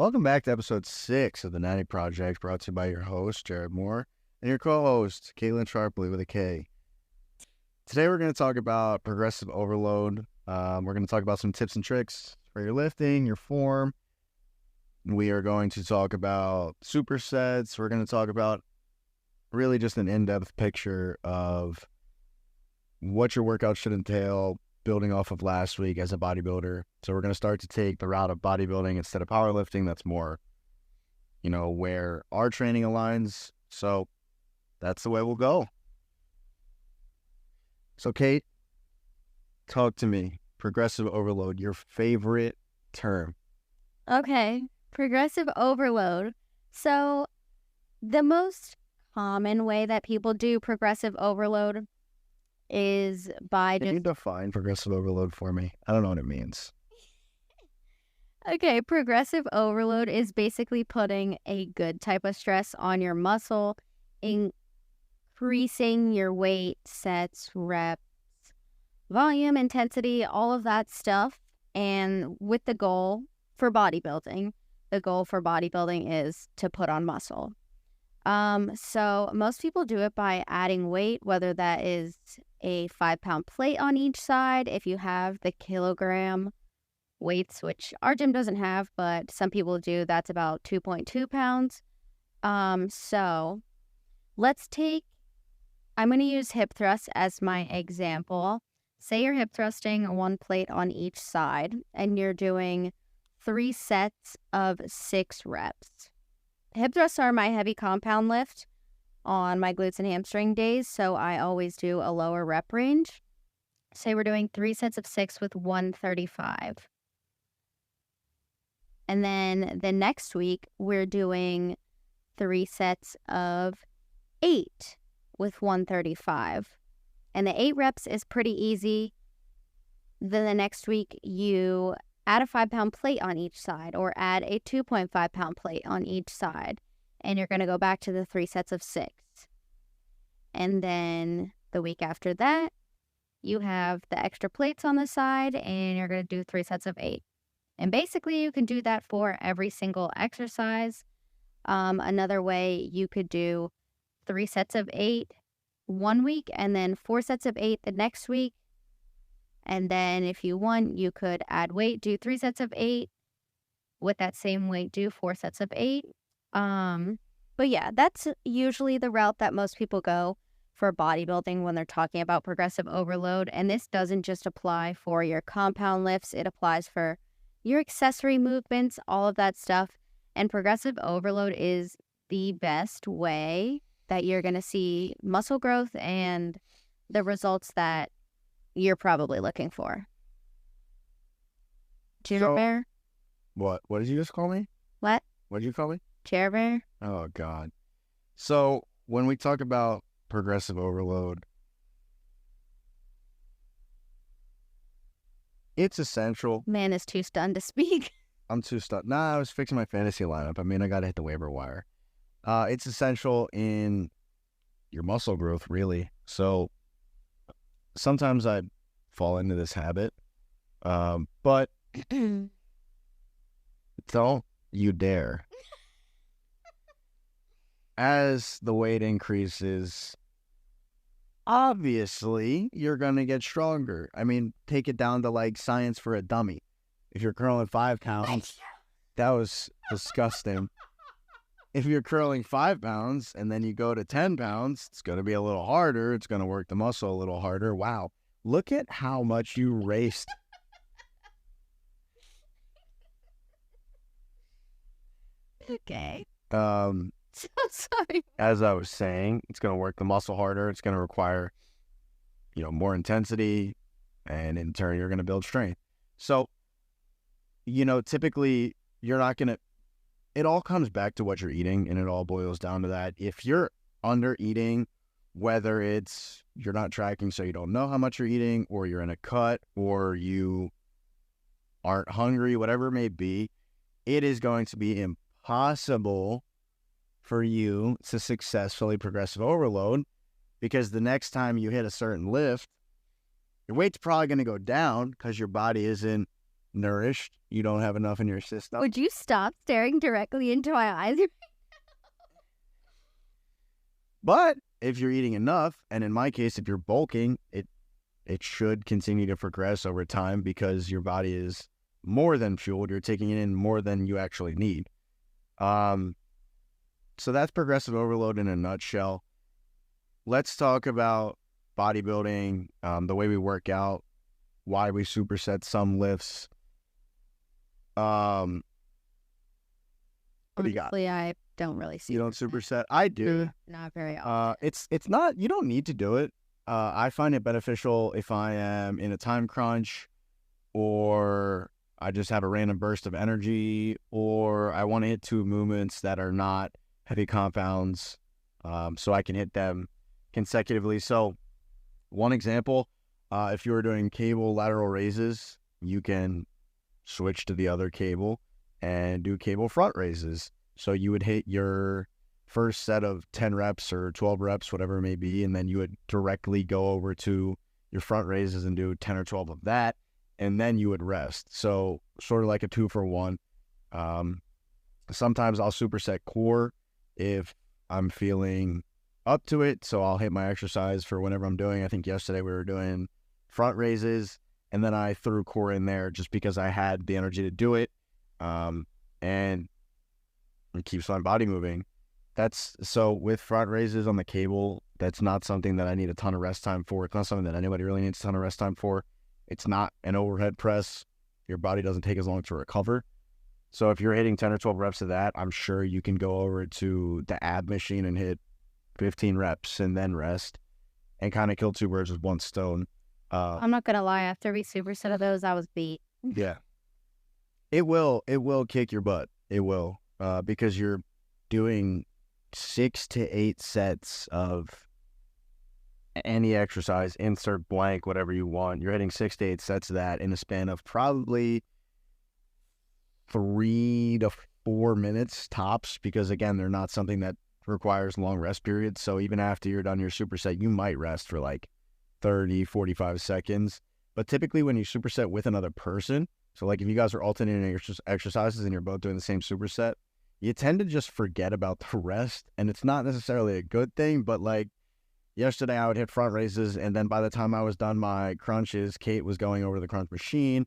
Welcome back to episode 6 of the Natty Project, brought to you by your host, Jared Moore, and your co-host, Caitlin Sharpley with a K. Today we're going to talk about progressive overload. We're going to talk about some tips and tricks for your lifting, your form. We are going to talk about supersets. We're going to talk about really just an in-depth picture of what your workout should entail, building off of last week as a bodybuilder. So we're going to start to take the route of bodybuilding instead of powerlifting. That's more, where our training aligns. So that's the way we'll go. So Kate, talk to me. Progressive overload, your favorite term. Okay, progressive overload. So the most common way that people do progressive overload is by Can you define progressive overload for me? I don't know what it means. Okay, progressive overload is basically putting a good type of stress on your muscle, increasing your weight, sets, reps, volume, intensity, all of that stuff. And with the goal for bodybuilding, is to put on muscle. So most people do it by adding weight, whether that is a 5-pound plate on each side. If you have the kilogram weights, which our gym doesn't have, but some people do, that's about 2.2 pounds. So I'm going to use hip thrust as my example. Say you're hip thrusting 1 plate on each side and you're doing 3 sets of 6 reps. Hip thrusts are my heavy compound lift on my glutes and hamstring days, so I always do a lower rep range. Say we're doing 3 sets of 6 with 135. And then the next week, we're doing 3 sets of 8 with 135. And the 8 reps is pretty easy. Then the next week, you add a 5-pound plate on each side or add a 2.5-pound plate on each side. And you're going to go back to the 3 sets of 6. And then the week after that, you have the extra plates on the side and you're going to do 3 sets of 8. And basically, you can do that for every single exercise. Another way, you could do 3 sets of 8 one week and then 4 sets of 8 the next week. And then if you want, you could add weight, do 3 sets of 8. With that same weight, do 4 sets of 8. But yeah, that's usually the route that most people go for bodybuilding when they're talking about progressive overload. And this doesn't just apply for your compound lifts. It applies for your accessory movements, all of that stuff. And progressive overload is the best way that you're going to see muscle growth and the results that you're probably looking for. Chair bear? What? What did you just call me? What? What did you call me? Chair bear? Oh, God. So when we talk about progressive overload, it's essential. Man is too stunned to speak. I'm too stunned. Nah, I was fixing my fantasy lineup. I got to hit the waiver wire. It's essential in your muscle growth, really. So sometimes I fall into this habit, but don't you dare. As the weight increases, obviously, you're going to get stronger. Take it down to like science for a dummy. If you're curling 5 pounds, that was disgusting. If you're curling 5 pounds and then you go to 10 pounds, it's going to be a little harder. It's going to work the muscle a little harder. Wow. Look at how much you raced. Okay. So sorry. As I was saying, it's going to work the muscle harder. It's going to require, more intensity, and in turn, you're going to build strength. So, typically, you're not going to, it all comes back to what you're eating, and it all boils down to that. If you're under eating, whether it's you're not tracking so you don't know how much you're eating, or you're in a cut, or you aren't hungry, whatever it may be, it is going to be impossible for you to successfully progressive overload, because the next time you hit a certain lift, your weight's probably going to go down because your body isn't nourished. You don't have enough in your system. Would you stop staring directly into my eyes? But if you're eating enough, and in my case, if you're bulking, it should continue to progress over time because your body is more than fueled. You're taking in more than you actually need. So that's progressive overload in a nutshell. Let's talk about bodybuilding, the way we work out, why we superset some lifts. What do you got? Honestly, I don't really see. You don't superset? I do. Not very often. It's not, you don't need to do it. I find it beneficial if I am in a time crunch, or I just have a random burst of energy, or I want to hit two movements that are not heavy compounds, so I can hit them consecutively. So one example, if you were doing cable lateral raises, you can switch to the other cable and do cable front raises. So you would hit your first set of 10 reps or 12 reps, whatever it may be, and then you would directly go over to your front raises and do 10 or 12 of that, and then you would rest. So sort of like a 2-for-1. Sometimes I'll superset core if I'm feeling up to it, so I'll hit my exercise for whenever I'm doing. I think yesterday we were doing front raises, and then I threw core in there just because I had the energy to do it, and it keeps my body moving. That's so with front raises on the cable, that's not something that I need a ton of rest time for. It's not something that anybody really needs a ton of rest time for. It's not an overhead press. Your body doesn't take as long to recover. So if you're hitting 10 or 12 reps of that, I'm sure you can go over to the ab machine and hit 15 reps and then rest and kind of kill two birds with one stone. I'm not going to lie. After we superset of those, I was beat. Yeah. It will kick your butt. It will, because you're doing 6 to 8 sets of any exercise, insert blank, whatever you want. You're hitting 6 to 8 sets of that in a span of probably 3 to 4 minutes tops, because again, they're not something that requires long rest periods. So even after you're done your superset, you might rest for like 30, 45 seconds. But typically when you superset with another person, so like if you guys are alternating exercises and you're both doing the same superset, you tend to just forget about the rest. And it's not necessarily a good thing, but like yesterday I would hit front raises, and then by the time I was done my crunches, Kait was going over the crunch machine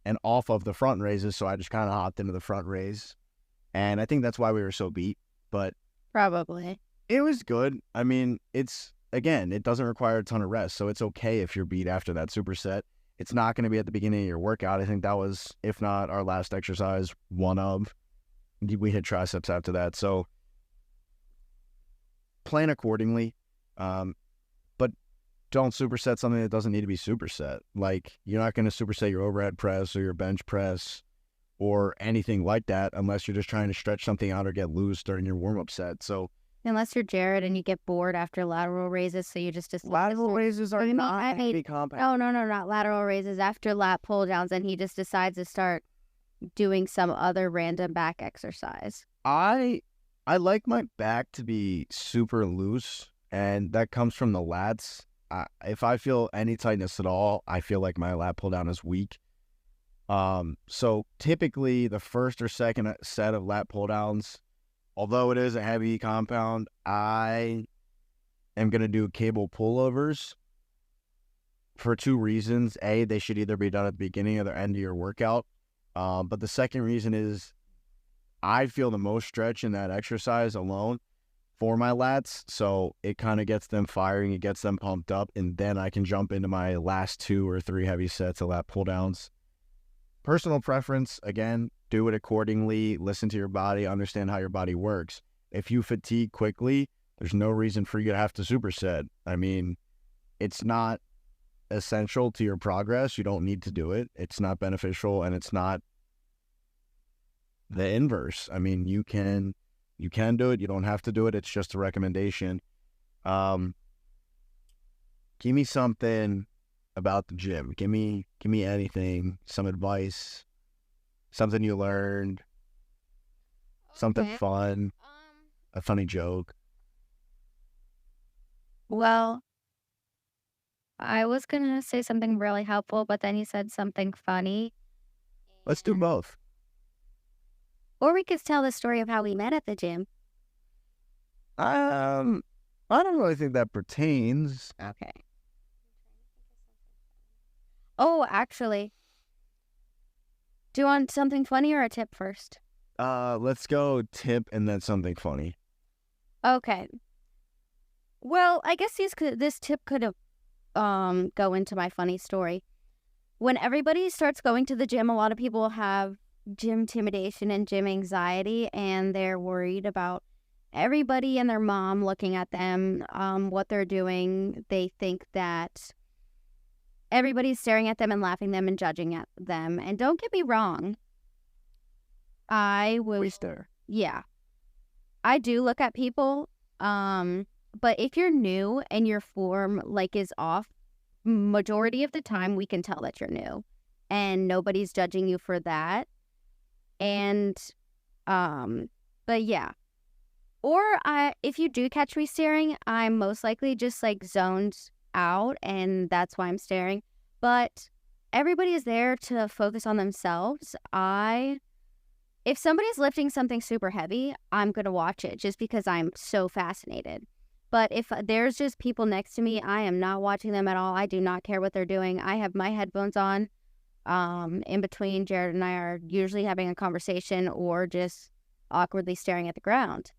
and off of the front raises, so I just kind of hopped into the front raise. And I think that's why we were so beat, but probably it was good. I mean, again, it doesn't require a ton of rest, so it's okay if you're beat after that superset. It's not going to be at the beginning of your workout. I think that was, if not our last exercise, one of. We hit triceps after that, so plan accordingly. But don't superset something that doesn't need to be superset. Like, you're not going to superset your overhead press or your bench press or anything like that unless you're just trying to stretch something out or get loose during your warm-up set. So unless you're Jared and you get bored after lateral raises, so you just lateral raises are not heavy compound. No, not lateral raises. After lat pull downs, and he just decides to start doing some other random back exercise. I like my back to be super loose, and that comes from the lats. If I feel any tightness at all, I feel like my lat pull down is weak. So typically the first or second set of lat pull downs, although it is a heavy compound, I am going to do cable pullovers for two reasons. A, they should either be done at the beginning or the end of your workout. But the second reason is I feel the most stretch in that exercise alone for my lats. So it kind of gets them firing, it gets them pumped up, and then I can jump into my last 2 or 3 heavy sets of lat pull downs. Personal preference, again, do it accordingly, listen to your body, understand how your body works. If you fatigue quickly, there's no reason for you to have to superset. I mean, it's not essential to your progress. You don't need to do it. It's not beneficial, and it's not the inverse. I mean, you can do it. You don't have to do it. It's just a recommendation. Give me something about the gym. Give me anything, some advice, something you learned, something fun, a funny joke. Well, I was going to say something really helpful, but then you said something funny. Let's do both. Or we could tell the story of how we met at the gym. I don't really think that pertains. Okay. Oh, actually, do you want something funny or a tip first? Let's go tip and then something funny. Okay. Well, I guess this tip could have go into my funny story. When everybody starts going to the gym, a lot of people have gym intimidation and gym anxiety, and they're worried about everybody and their mom looking at them, what they're doing. They think that everybody's staring at them and laughing at them and judging at them. And don't get me wrong, I will. We stare. Yeah, I do look at people. But if you're new and your form is off, majority of the time we can tell that you're new, and nobody's judging you for that. And but yeah. Or if you do catch me staring, I'm most likely just zoned out, and that's why I'm staring. But everybody is there to focus on themselves. If somebody's lifting something super heavy, I'm going to watch it just because I'm so fascinated. But if there's just people next to me, I am not watching them at all. I do not care what they're doing. I have my headphones on. In between, Jared and I are usually having a conversation or just awkwardly staring at the ground.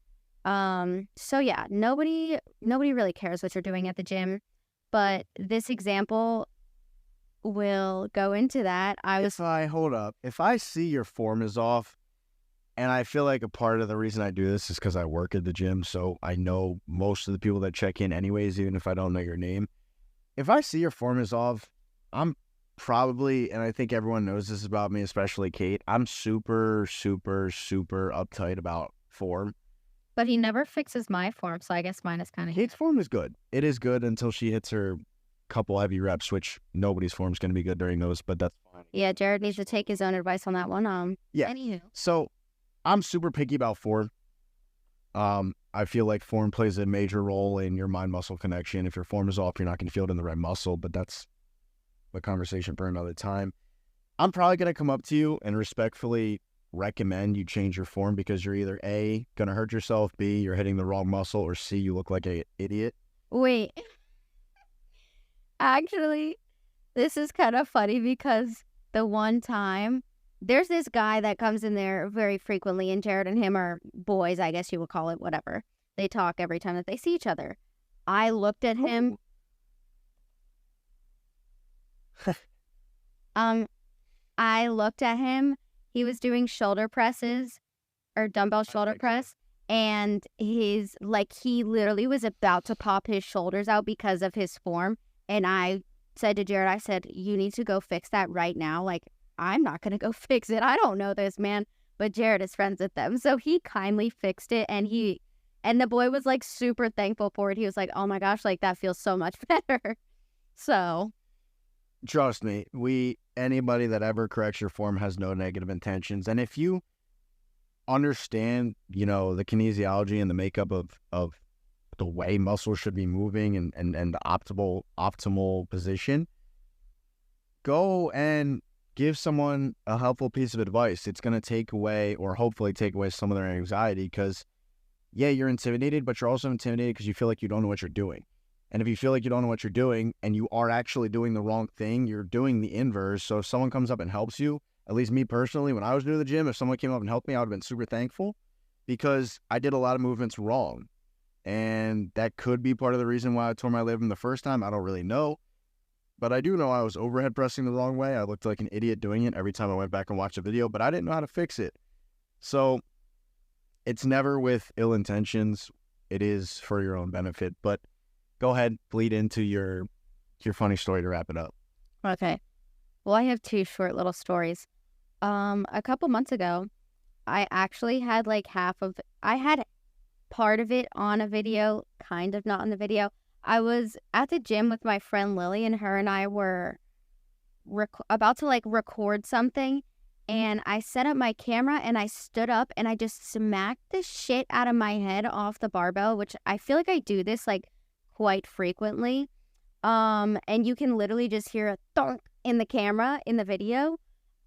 So yeah, nobody really cares what you're doing at the gym. But this example will go into that. If I see your form is off, and I feel like a part of the reason I do this is because I work at the gym, so I know most of the people that check in anyways, even if I don't know your name. If I see your form is off, I'm probably, and I think everyone knows this about me, especially Kate, I'm super, super, super uptight about form. But he never fixes my form, so I guess mine is kind of... Kate's form is good. It is good until she hits her couple heavy reps, which nobody's form is going to be good during those, but that's fine. Yeah, Jared needs to take his own advice on that one. Yeah. Anywho. So I'm super picky about form. I feel like form plays a major role in your mind-muscle connection. If your form is off, you're not going to feel it in the right muscle, but that's a conversation for another time. I'm probably going to come up to you and respectfully recommend you change your form because you're either A, going to hurt yourself, B, you're hitting the wrong muscle, or C, you look like an idiot. Wait. Actually, this is kind of funny because the one time, there's this guy that comes in there very frequently, and Jared and him are boys, I guess you would call it, whatever. They talk every time that they see each other. I looked at him. I looked at him. He was doing shoulder presses or dumbbell shoulder press, and he literally was about to pop his shoulders out because of his form. And I said to Jared, I said, you need to go fix that right now. I'm not going to go fix it. I don't know this man, but Jared is friends with them. So he kindly fixed it, and the boy was super thankful for it. He was like, oh my gosh, that feels so much better. So. Trust me, anybody that ever corrects your form has no negative intentions. And if you understand, the kinesiology and the makeup of the way muscles should be moving and the optimal position, go and give someone a helpful piece of advice. It's going to take away, or hopefully take away, some of their anxiety because, yeah, you're intimidated, but you're also intimidated because you feel like you don't know what you're doing. And if you feel like you don't know what you're doing and you are actually doing the wrong thing, you're doing the inverse. So if someone comes up and helps you, at least me personally, when I was new to the gym, if someone came up and helped me, I would have been super thankful because I did a lot of movements wrong. And that could be part of the reason why I tore my labrum the first time. I don't really know. But I do know I was overhead pressing the wrong way. I looked like an idiot doing it every time I went back and watched a video, but I didn't know how to fix it. So it's never with ill intentions. It is for your own benefit. But go ahead, bleed into your funny story to wrap it up. Okay. Well, I have two short little stories. A couple months ago, I actually had I had part of it on a video, kind of not on the video. I was at the gym with my friend Lily, and her and I were about to record something, and I set up my camera and I stood up and I just smacked the shit out of my head off the barbell, which I feel like I do this quite frequently. And you can literally just hear a thunk in the camera in the video.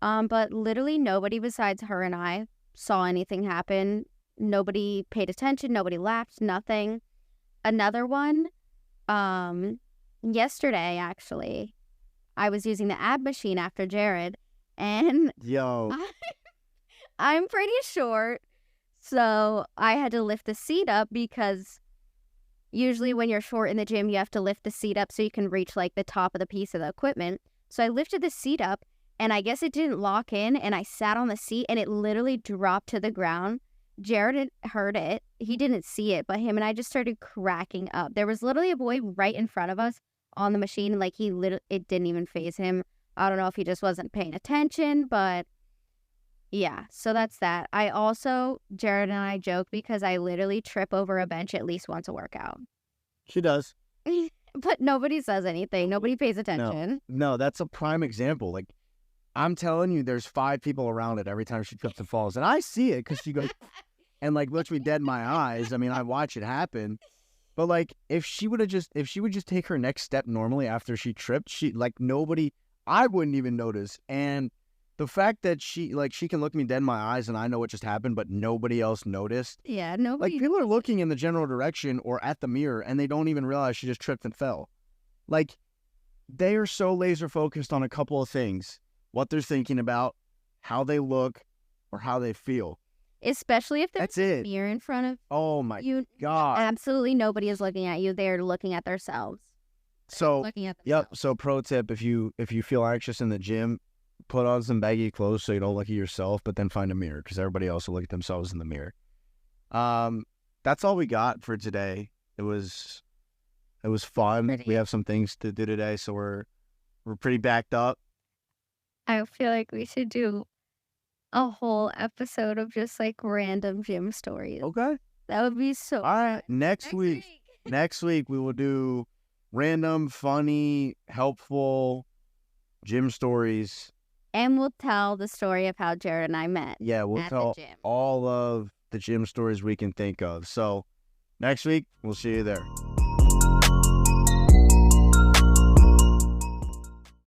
But literally nobody besides her and I saw anything happen. Nobody paid attention. Nobody laughed. Nothing. Another one, yesterday, actually, I was using the ab machine after Jared, and Yo. I'm pretty short, so I had to lift the seat up because usually when you're short in the gym, you have to lift the seat up so you can reach like the top of the piece of the equipment. So I lifted the seat up, and I guess it didn't lock in, and I sat on the seat, and it literally dropped to the ground. Jared heard it. He didn't see it, but him and I just started cracking up. There was literally a boy right in front of us on the machine, and like it didn't even faze him. I don't know if he just wasn't paying attention, but yeah, so that's that. I also, Jared and I joke because I literally trip over a bench at least once a workout. She does. But nobody says anything. Nobody pays attention. No, that's a prime example. Like, I'm telling you, there's 5 people around it every time she trips and falls. And I see it because she goes and like looks me dead in my eyes. I mean, I watch it happen. But like, if she would just take her next step normally after she tripped, I wouldn't even notice. And the fact that she can look me dead in my eyes and I know what just happened, but nobody else noticed. Yeah, nobody. Like, people are looking in the general direction or at the mirror and they don't even realize she just tripped and fell. Like, they are so laser focused on a couple of things: what they're thinking about, how they look, or how they feel. Especially if there's a mirror in front of Oh my you. God. Absolutely nobody is looking at you. They're looking at themselves. So, looking at yep. So pro tip, if you feel anxious in the gym, put on some baggy clothes so you don't look at yourself, but then find a mirror because everybody else will look at themselves in the mirror. That's all we got for today. It was fun. We have some things to do today, so we're pretty backed up. I feel like we should do a whole episode of just like random gym stories. Okay. That would be so All right. Next week we will do random, funny, helpful gym stories. And we'll tell the story of how Jared and I met. Yeah, we'll tell all of the gym stories we can think of. So next week, we'll see you there.